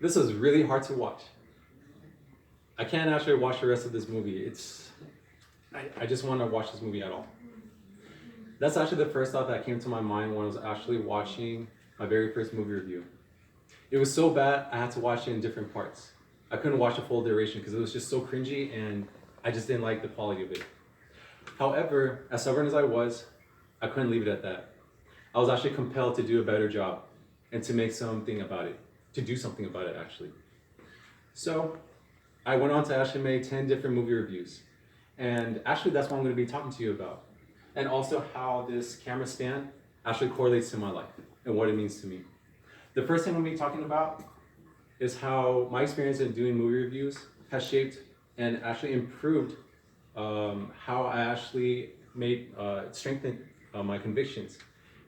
This was really hard to watch. I can't actually watch the rest of this movie. I just want to watch this movie at all. That's actually the first thought that came to my mind when I was actually watching my very first movie review. It was so bad, I had to watch it in different parts. I couldn't watch the full duration because it was just so cringy and I just didn't like the quality of it. However, as stubborn as I was, I couldn't leave it at that. I was actually compelled to do a better job and to make something about it, to do something about it actually. So I went on to actually make 10 different movie reviews. And actually that's what I'm going to be talking to you about. And also how this camera stand actually correlates to my life and what it means to me. The first thing I'm going to be talking about is how my experience in doing movie reviews has shaped and actually improved how I actually strengthened my convictions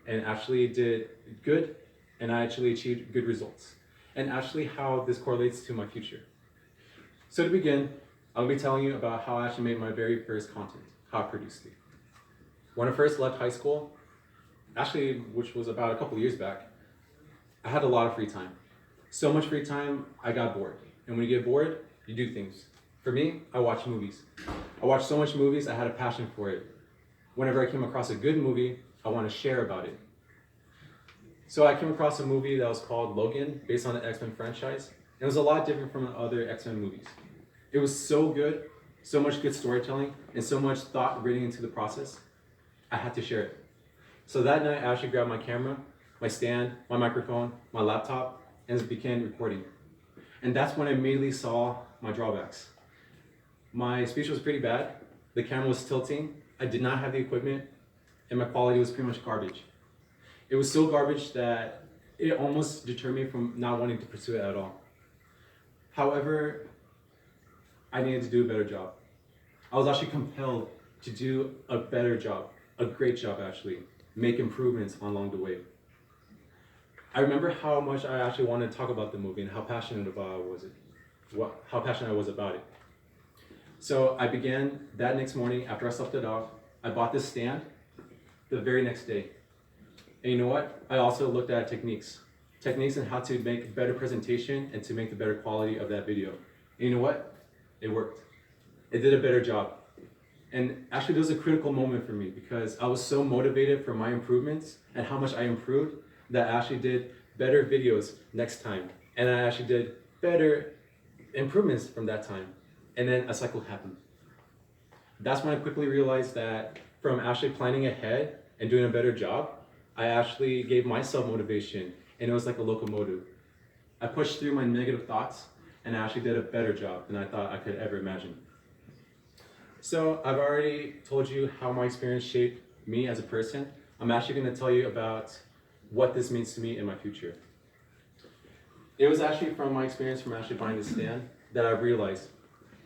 and actually did good and I actually achieved good results. And actually how this correlates to my future. So to begin, I'll be telling you about how I actually made my very first content, how I produced it. When I first left high school, actually, which was about a couple years back, I had a lot of free time. So much free time, I got bored. And when you get bored, you do things. For me, I watch movies. I watched so much movies, I had a passion for it. Whenever I came across a good movie, I want to share about it. So I came across a movie that was called Logan, based on the X-Men franchise. It was a lot different from the other X-Men movies. It was so good, so much good storytelling, and so much thought written into the process. I had to share it. So that night, I actually grabbed my camera, my stand, my microphone, my laptop, and began recording. And that's when I immediately saw my drawbacks. My speech was pretty bad, the camera was tilting, I did not have the equipment, and my quality was pretty much garbage. It was so garbage that it almost deterred me from not wanting to pursue it at all. However, I needed to do a better job. I was actually compelled to do a better job, a great job actually, make improvements along the way. I remember how much I actually wanted to talk about the movie and how passionate I was about it. So I began that next morning after I slept it off. I bought this stand the very next day. And you know what? I also looked at techniques on how to make better presentation and to make the better quality of that video. And you know what? It worked. It did a better job. And actually, there was a critical moment for me because I was so motivated for my improvements and how much I improved that I actually did better videos next time. And I actually did better improvements from that time. And then a cycle happened. That's when I quickly realized that from actually planning ahead and doing a better job, I actually gave myself motivation, and it was like a locomotive. I pushed through my negative thoughts, and I actually did a better job than I thought I could ever imagine. So I've already told you how my experience shaped me as a person. I'm actually going to tell you about what this means to me in my future. It was actually from my experience from actually buying this stand that I realized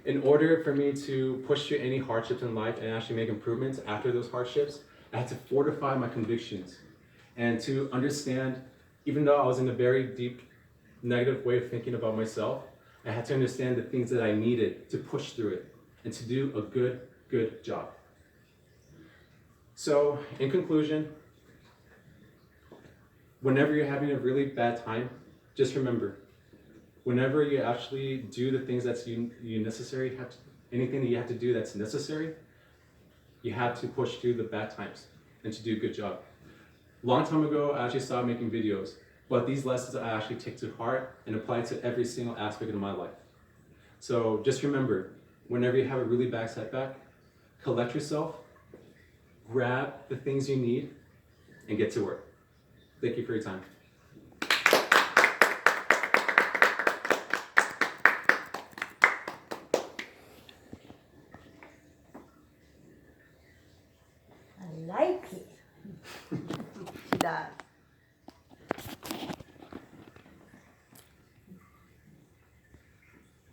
in order for me to push through any hardships in life and actually make improvements after those hardships, I had to fortify my convictions and to understand, even though I was in a very deep negative way of thinking about myself, I had to understand the things that I needed to push through it and to do a good job. So in conclusion, whenever you're having a really bad time, just remember, whenever you actually do the things that's necessary, anything that you have to do that's necessary, you have to push through the bad times and to do a good job. Long time ago, I actually stopped making videos, but these lessons I actually take to heart and apply to every single aspect of my life. So just remember, whenever you have a really bad setback, collect yourself, grab the things you need, and get to work. Thank you for your time. I like it. That.